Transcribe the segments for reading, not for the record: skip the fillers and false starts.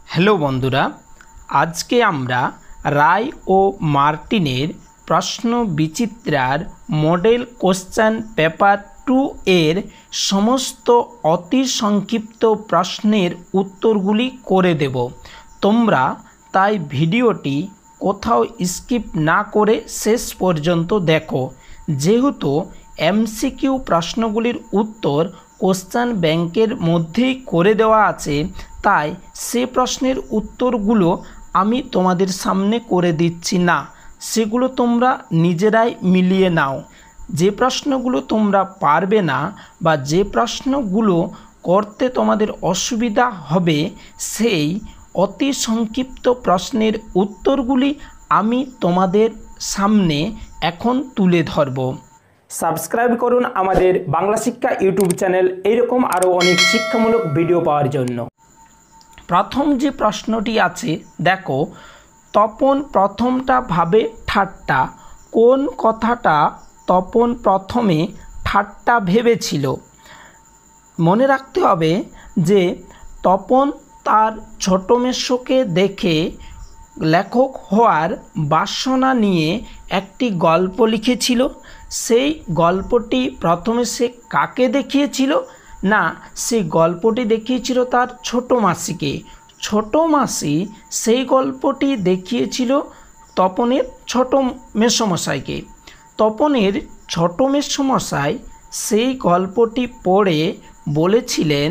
Hello বন্ধুরা, আজকে আমরা রায় ও মার্টিনের প্রশ্ন বিচিত্রার মডেল কোশ্চেন পেপার 2 এর সমস্ত অতি সংক্ষিপ্ত প্রশ্নের উত্তরগুলি করে দেব। তোমরা তাই ভিডিওটি কোথাও স্কিপ না করে শেষ পর্যন্ত দেখো। যেহেতু এমসিকিউ প্রশ্নগুলির উত্তর কোশ্চেন ব্যাংকের মধ্যেই করে দেওয়া আছে, তাই সে প্রশ্নের উত্তরগুলো আমি তোমাদের সামনে করে দিচ্ছি না, সেগুলো তোমরা নিজেরাই মিলিয়ে নাও। যে প্রশ্নগুলো তোমরা পারবে না বা যে প্রশ্নগুলো করতে তোমাদের অসুবিধা হবে, সেই অতি সংক্ষিপ্ত প্রশ্নের উত্তরগুলি আমি তোমাদের সামনে এখন তুলে ধরব। সাবস্ক্রাইব করুন আমাদের বাংলা শিক্ষা ইউটিউব চ্যানেল এইরকম আরও অনেক শিক্ষামূলক ভিডিও পাওয়ার জন্য। প্রথম যে প্রশ্নটি আছে দেখো, তপন প্রথমটা ভাবে ঠাট্টা। কোন কথাটা তপন প্রথমে ঠাট্টা ভেবেছিল? মনে রাখতে হবে যে তপন তার ছোট মেসোকে দেখে লেখক হওয়ার বাসনা নিয়ে একটি গল্প লিখেছিল। সেই গল্পটি প্রথমে সে কাকে দেখিয়েছিল? না, সেই গল্পটি দেখিয়েছিল তার ছোট মাসিকে। ছোট মাসি সেই গল্পটি দেখিয়েছিল তপনের ছোট মেসোমশাইকে। তপনের ছোট মেসোমশাই সেই গল্পটি পড়ে বলেছিলেন,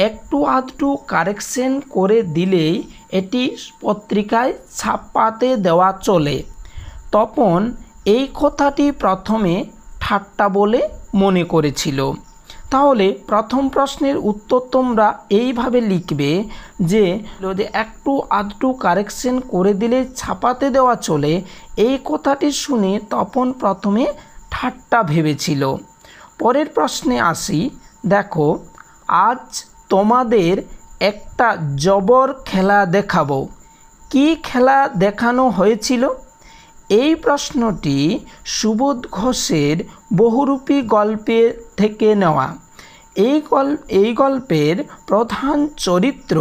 একটু আধটু কারেকশন করে দিলেই এটি পত্রিকায় ছাপাতে দেওয়া চলে। তপন এই কথাটি প্রথমে ঠাট্টা বলে মনে করেছিল। তাহলে প্রথম প্রশ্নের উত্তর তোমরা এইভাবে লিখবে যে একটু আধটু কারেকশন করে দিলে ছাপাতে দেওয়া চলে, এই কথাটি শুনে তপন প্রথমে ঠাট্টা ভেবেছিল। পরের প্রশ্নে আসি। দেখো, আজ তোমাদের একটা জবর খেলা দেখাবো। কি খেলা দেখানো হয়েছিল? এই প্রশ্নটি সুবোধ ঘোষের বহুরূপী গল্পে থেকে নেওয়া। এই গল্পের প্রধান চরিত্র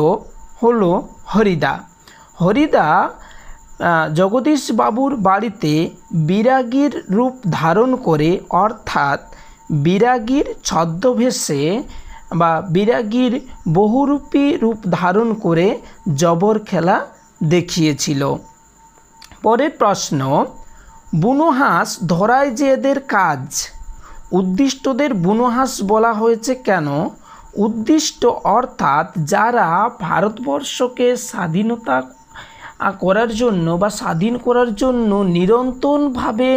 হলো হরিদা। হরিদা জগদীশ বাবুর বাড়িতে বিরাগীর রূপ ধারণ করে, অর্থাৎ বিরাগীর ছদ্মবেশে বা বিরাগীর বহুরূপী রূপ ধারণ করে জবর খেলা দেখিয়েছিল। পরের প্রশ্ন, বুনো হাঁস ধরায় যে এদের কাজ। উদ্দিষ্টদের বুনো হাঁস বলা হয়েছে কেন? উদ্দিষ্ট অর্থাৎ যারা ভারতবর্ষকে স্বাধীনতা করার জন্য বা স্বাধীন করার জন্য নিরন্তরভাবে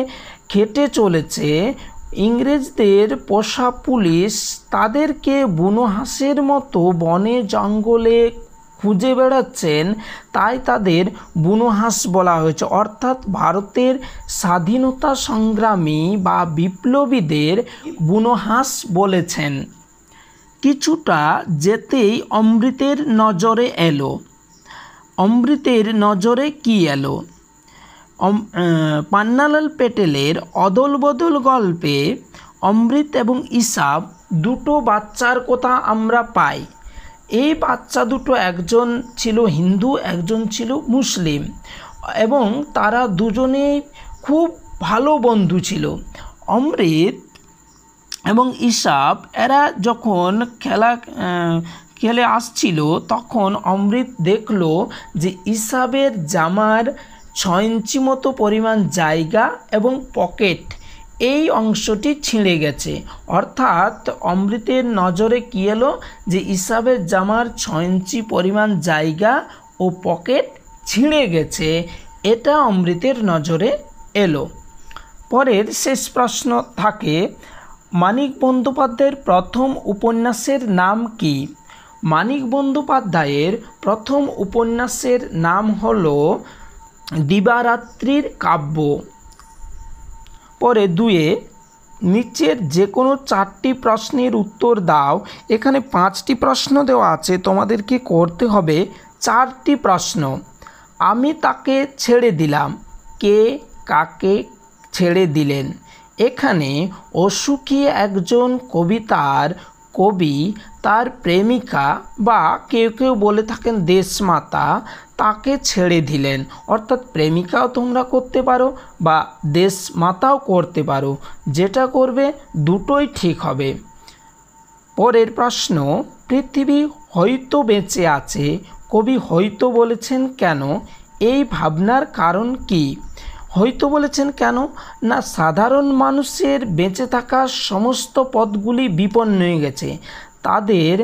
খেটে চলেছে, ইংরেজদের পোষা পুলিশ তাদেরকে বুনো হাঁসের মতো বনে জঙ্গলে খুঁজে বেড়াচ্ছেন, তাই তাদের বুনো হাঁস বলা হয়েছে। অর্থাৎ ভারতের স্বাধীনতা সংগ্রামী বা বিপ্লবীদের বুনো হাঁস বলেছেন। কিছুটা যেতেই অমৃতের নজরে এলো। অমৃতের নজরে কি এলো? পান্নালাল পেটেলের অদল বদল গল্পে অমৃত এবং ইসাব দুটো বাচ্চার কথা আমরা পাই। এই বাচ্চা দুটো একজন ছিল হিন্দু, একজন ছিল মুসলিম, এবং তারা দুজনেই খুব ভালো বন্ধু ছিল। অমৃত এবং ইসাব এরা যখন খেলে আসছিল, তখন অমৃত দেখলো যে ইসাবের জামার 6 ইঞ্চি মতো পরিমাণ জায়গা এবং পকেট, এই অংশটি ছিঁড়ে গেছে। অর্থাৎ অমৃতের নজরে কী এলো? যে ইসাবের জামার 6 ইঞ্চি পরিমাণ জায়গা ও পকেট ছিঁড়ে গেছে, এটা অমৃতের নজরে এলো। পরের শেষ প্রশ্ন থাকে, মানিক বন্দ্যোপাধ্যায়ের প্রথম উপন্যাসের নাম কি? মানিক বন্দ্যোপাধ্যায়ের প্রথম উপন্যাসের নাম হলো দিবারাত্রির কাব্য। পরে 2 নিচের যে কোনো 4টি প্রশ্নের উত্তর দাও। এখানে 5টি প্রশ্ন দেওয়া আছে, তোমাদেরকে করতে হবে 4টি প্রশ্ন। আমি তাকে ছেড়ে দিলাম। কে কাকে ছেড়ে দিলেন? এখানে অসুখী একজন কবিতার কবি তার প্রেমিকা বা কেউ কেউ বলে থাকেন দেশমাতা তাকে ছেড়ে দিলেন। অর্থাৎ প্রেমিকাও তোমরা করতে পারো বা দেশমাতাও করতে পারো, যেটা করবে দুটোই ঠিক হবে। পরের প্রশ্ন, পৃথিবী হয়তো বেঁচে আছে, কবি হয়তো বলেছেন কেন? এই ভাবনার কারণ কি? হয়তো বলেছেন কেন না, সাধারণ মানুষের বেঁচে থাকার সমস্ত পথগুলি বিপন্ন হয়ে গেছে। তাদের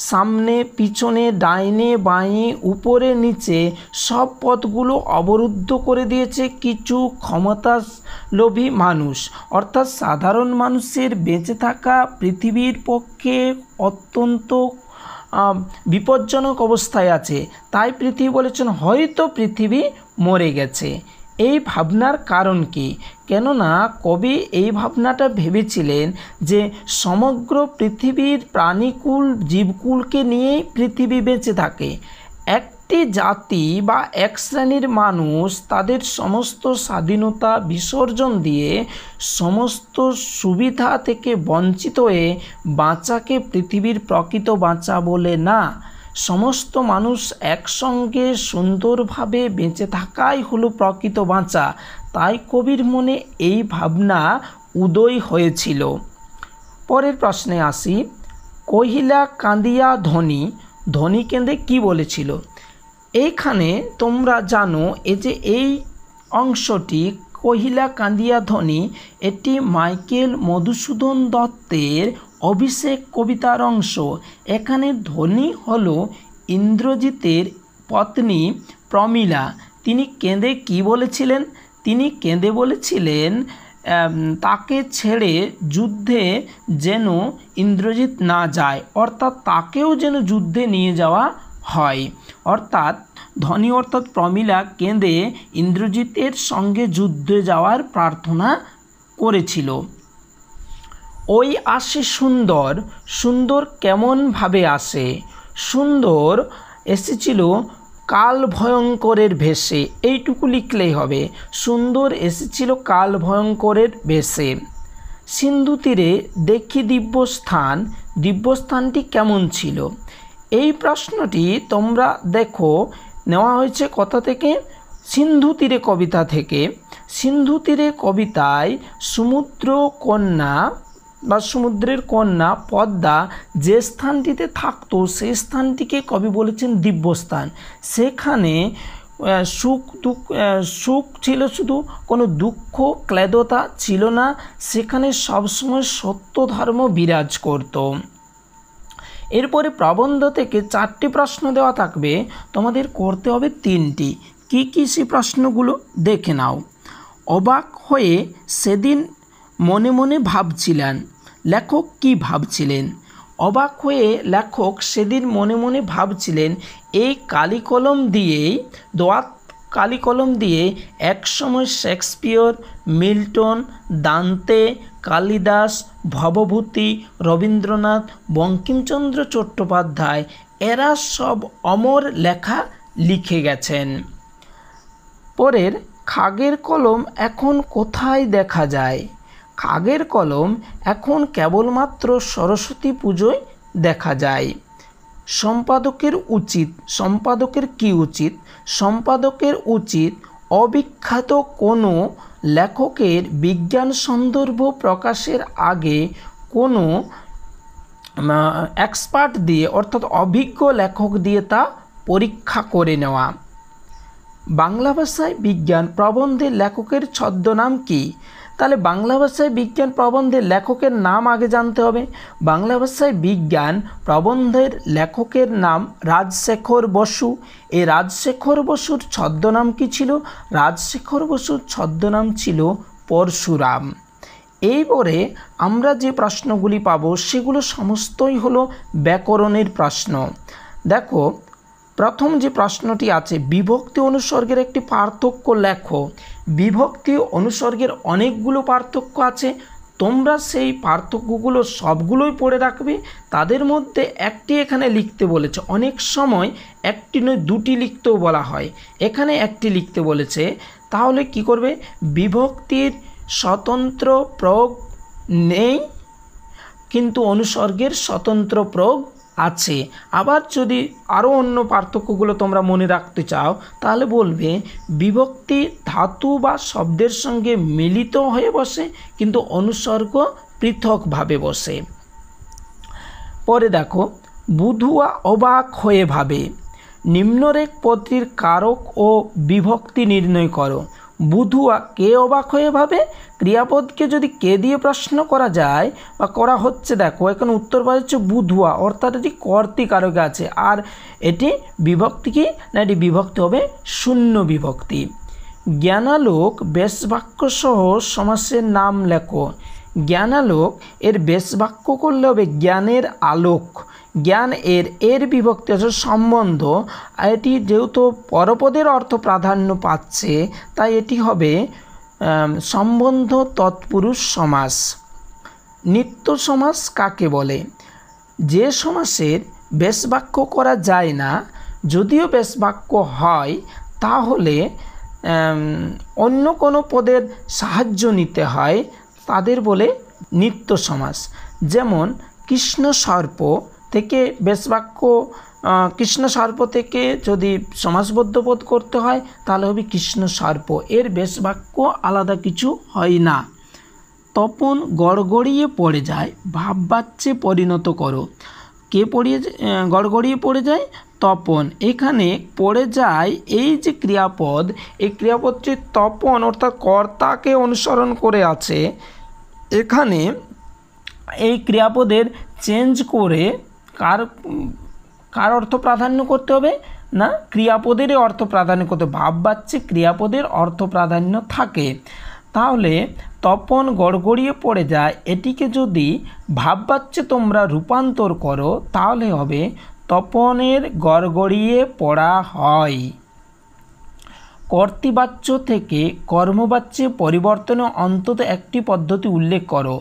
সামনে পিছনে ডাইনে বাঁয়ে উপরে নিচে সব পথগুলো অবরুদ্ধ করে দিয়েছে কিছু ক্ষমতালোভী মানুষ। অর্থাৎ সাধারণ মানুষের বেঁচে থাকা পৃথিবীর পক্ষে অত্যন্ত বিপজ্জনক অবস্থায় আছে। তাই পৃথিবী বলেছেন হয়তো পৃথিবী মরে গেছে। এই ভাবনার কারণ কি? কেননা কবি এই ভাবনাটা ভেবেছিলেন যে সমগ্র পৃথিবীর প্রাণীকুল জীবকুলকে নিয়েই পৃথিবী বেঁচে থাকে। একটি জাতি বা এক শ্রেণীর মানুষ তাদের সমস্ত স্বাধীনতা বিসর্জন দিয়ে সমস্ত সুবিধা থেকে বঞ্চিত হয়ে বাঁচাকে পৃথিবীর প্রকৃত বাঁচা বলে না। সমস্ত মানুষ একসঙ্গে সুন্দরভাবে বেঁচে থাকাই হলো প্রকৃত বাঁচা। তাই কবির মনে এই ভাবনা উদয় হয়েছিল। পরের প্রশ্নে আসি, কহিলা কাঁদিয়া ধনী, ধনী কেঁদে কি বলেছিল? এইখানে তোমরা জানো এই অংশটি কহিলা কাঁদিয়া ধনী, এটি মাইকেল মধুসূদন দত্তের অভিষেক কবিতার অংশ। এখানে ধনী হলো ইন্দ্রজিতের পত্নী প্রমীলা। তিনি কেঁদে কি বলেছিলেন? তিনি কেঁদে বলেছিলেন তাকে ছেড়ে যুদ্ধে যেন ইন্দ্রজিৎ না যায়, অর্থাৎ তাকেও যেন যুদ্ধে নিয়ে যাওয়া হয়। অর্থাৎ ধনী অর্থাৎ প্রমীলা কেঁদে ইন্দ্রজিতের সঙ্গে যুদ্ধে যাওয়ার প্রার্থনা করেছিল। ওই আসে সুন্দর, সুন্দর কেমনভাবে আসে? সুন্দর এসেছিল কাল ভয়ঙ্করের ভেষে, এইটুকু লিখলেই হবে। সুন্দর এসেছিল কাল ভয়ঙ্করের ভেষে। সিন্ধু তীরে দেখি দিব্যস্থান, দিব্যস্থানটি কেমন ছিল? এই প্রশ্নটি তোমরা দেখো নেওয়া হয়েছে কোথা থেকে? সিন্ধু তীরে কবিতা থেকে। সিন্ধু তীরে কবিতায় সমুদ্র কন্যা বা সমুদ্রের কন্যা পদ্মা যে স্থানটিতে থাকতো সেই স্থানটিকে কবি বলেছেন দিব্যস্থান। সেখানে সুখ ছিল, শুধু কোনো দুঃখ ক্লেদতা ছিল না। সেখানে সবসময় সত্য ধর্ম বিরাজ করত। এরপরে প্রবন্ধ থেকে 4টি প্রশ্ন দেওয়া থাকবে, তোমাদের করতে হবে 3টি। কি কি সেই প্রশ্নগুলো দেখে নাও। অবাক হয়ে সেদিন মনে মনে ভাবছিলেন, লেখক কি ভাবছিলেন? অবাক হয়ে লেখক সেদিন মনে মনে ভাবছিলেন এই কালিকলম দিয়েই দোয়াত কালিকলম দিয়ে একসময় শেক্সপিয়র, মিল্টন, দান্তে, কালিদাস, ভবভূতি, রবীন্দ্রনাথ, বঙ্কিমচন্দ্র চট্টোপাধ্যায় এরা সব অমর লেখা লিখে গেছেন। পরের, খাগের কলম এখন কোথায় দেখা যায়? খাগের কলম এখন কেবলমাত্র সরস্বতী পুজোয় দেখা যায়। সম্পাদকের উচিত, সম্পাদকের কি উচিত? সম্পাদকের উচিত অবিখ্যাত কোনো লেখকের বিজ্ঞান সন্দর্ভ প্রকাশের আগে কোনো এক্সপার্ট দিয়ে অর্থাৎ অভিজ্ঞ লেখক দিয়ে তা পরীক্ষা করে নেওয়া। বাংলা ভাষায় বিজ্ঞান প্রবন্ধের লেখকের ছদ্মনাম কি? তাহলে বাংলা ভাষায় বিজ্ঞান প্রবন্ধের লেখকের নাম আগে জানতে হবে। বাংলা ভাষায় বিজ্ঞান প্রবন্ধের লেখকের নাম রাজশেখর বসু। এই রাজশেখর বসুর ছদ্মনাম কি ছিল? রাজশেখর বসুর ছদ্মনাম ছিল পরশুরাম। এইবারে আমরা যে প্রশ্নগুলি পাবো সেগুলো সমস্তই হলো ব্যাকরণের প্রশ্ন। দেখো, প্রথম যে প্রশ্নটি আছে, বিভক্তি অনুসর্গের একটি পার্থক্য লেখো। বিভক্তি অনুসর্গের অনেকগুলো পার্থক্য আছে, তোমরা সেই পার্থক্যগুলো সবগুলোই পড়ে রাখবে। তাদের মধ্যে একটি এখানে লিখতে বলেছে। অনেক সময় একটি নয় দুটি লিখতেও বলা হয়, এখানে একটি লিখতে বলেছে। তাহলে কি করবে? বিভক্তির স্বতন্ত্র প্রয়োগ নেই, কিন্তু অনুসর্গের স্বতন্ত্র প্রয়োগ আছে। আবার যদি আরও অন্য পার্থক্যগুলো তোমরা মনে রাখতে চাও তাহলে বলবে বিভক্তি ধাতু বা শব্দের সঙ্গে মিলিত হয়ে বসে কিন্তু অনুসর্গ পৃথকভাবে বসে। পরে দেখো বুধুয়া অবাক হয়ে ভাবে। নিম্নরেখ পদটির কারক ও বিভক্তি নির্ণয় করো। বুধুয়া কে অবাক হয়ে ভাবে? ক্রিয়াপদকে যদি কে দিয়ে প্রশ্ন করা যায় বা করা হচ্ছে, দেখো এখানে উত্তর পাওয়া যাচ্ছে বুধুয়া, অর্থাৎ এটি কর্তৃ কারকে আছে। আর এটি বিভক্তি কি না, এটি বিভক্তি হবে শূন্য বিভক্তি। জ্ঞানালোক বেশ বাক্য সহ সমাসের নাম লেখো। জ্ঞানালোক এর বেশ বাক্য করলে হবে জ্ঞানের আলোক। জ্ঞান এর বিভক্তি আছে সম্বন্ধ, এটি যেহেতু পরপদের অর্থ প্রাধান্য পাচ্ছে তাই এটি হবে সম্বন্ধ তৎপুরুষ সমাস। নিত্য সমাস কাকে বলে? যে সমাসের বেশ বাক্য করা যায় না, যদিও বেশ বাক্য হয় তাহলে অন্য কোনো পদের সাহায্য নিতে হয়, তাদের বলে নিত্য সমাস। যেমন কৃষ্ণ সর্প থেকে বেশ বাক্য, কৃষ্ণ সর্প থেকে যদি সমাসবদ্ধ পদ করতে হয় তাহলে হবে কৃষ্ণ সর্প, এর বেশ বাক্য আলাদা কিছু হয় না। তপন গড়গড়িয়ে পড়ে যায়, ভাববাচ্যে পরিণত করো। কে গড়গড়িয়ে পড়ে যায়? তপন। এখানে পড়ে যায় এই যে ক্রিয়াপদ, এই ক্রিয়াপদটি তপন অর্থাৎ কর্তাকে অনুসরণ করে আছে। এখানে এই ক্রিয়াপদের চেঞ্জ করে কার অর্থ প্রাধান্য করতে হবে না, ক্রিয়াপদেরই অর্থ প্রাধান্য করতে। ভাববাচ্যে ক্রিয়াপদের অর্থ প্রাধান্য থাকে। তাহলে তপন গড়গড়িয়ে পড়ে যায়, এটিকে যদি ভাববাচ্যে তোমরা রূপান্তর করো তাহলে হবে তপনের গড়গড়িয়ে পড়া হয়। কর্তৃবাচ্য থেকে কর্মবাচ্যে পরিবর্তনে অন্তত একটি পদ্ধতি উল্লেখ করো।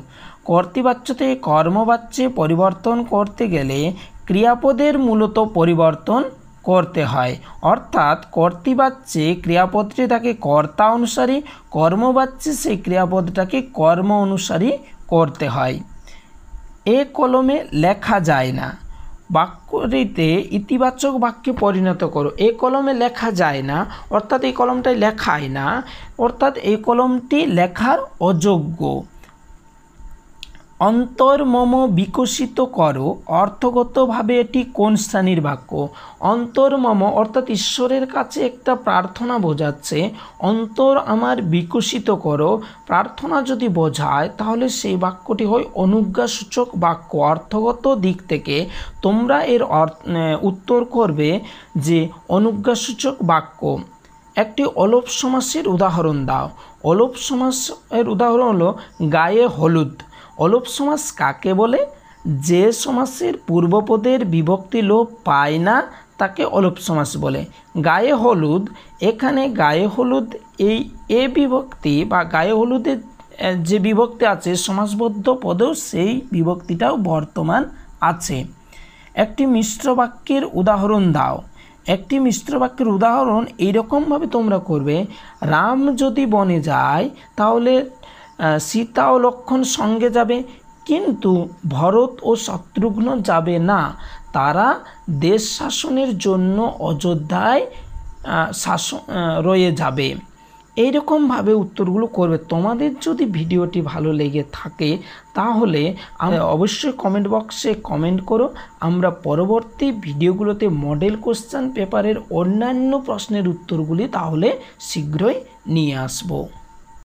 কর্তৃবাচ্য থেকে কর্মবাচ্যে পরিবর্তন করতে গেলে ক্রিয়াপদের মূলত পরিবর্তন করতে হয়, অর্থাৎ কর্তৃবাচ্যে ক্রিয়াপদটি থাকে কর্তা অনুসারী, কর্মবাচ্যে সেই ক্রিয়াপদটাকে কর্ম অনুসারী করতে হয়। এ কলমে লেখা যায় না, বাক্যটিতে ইতিবাচক বাক্যে পরিণত করো। এই কলমে লেখা যায় না অর্থাৎ এই কলমটাই লেখায় না, অর্থাৎ এই কলমটি লেখার অযোগ্য। অন্তর্মম বিকশিত করো, অর্থগতভাবে এটি কোন শ্রেণীর বাক্য? অন্তর্মম অর্থাৎ ঈশ্বরের কাছে একটা প্রার্থনা বোঝাচ্ছে। অন্তর আমার বিকশিত করো প্রার্থনা যদি বোঝায় তাহলে সেই বাক্যটি হয় অনুজ্ঞাসূচক বাক্য। অর্থগত দিক থেকে তোমরা এর উত্তর করবে যে অনুজ্ঞাসূচক বাক্য। একটি অলোপ সমাসের উদাহরণ দাও। অলোপ সমাসের উদাহরণ হলো গায়ে হলুদ। অলোপ সমাস কাকে বলে? যে সমাসের পূর্বপদের বিভক্তি লোপ পায় না তাকে অলোপ সমাস বলে। গায়ে হলুদ, এখানে গায়ে হলুদ এই এ বিভক্তি বা গায়ে হলুদের যে বিভক্তি আছে সমাসবদ্ধ পদেও সেই বিভক্তিটাও বর্তমান আছে। একটি মিশ্র বাক্যের উদাহরণ দাও। একটি মিশ্র বাক্যের উদাহরণ এইরকমভাবে তোমরা করবে, রাম যদি বনে যায় তাহলে সীতা ও লক্ষ্মণ সঙ্গে যাবে, কিন্তু ভরত ও শত্রুঘ্ন যাবে না, তারা দেশ শাসনের জন্য অযোধ্যায় রয়ে যাবে। এইরকমভাবে উত্তরগুলো করবে। তোমাদের যদি ভিডিওটি ভালো লেগে থাকে তাহলে অবশ্যই কমেন্ট বক্সে কমেন্ট করো। আমরা পরবর্তী ভিডিওগুলোতে মডেল কোশ্চেন পেপারের অন্যান্য প্রশ্নের উত্তরগুলি তাহলে শীঘ্রই নিয়ে আসবো।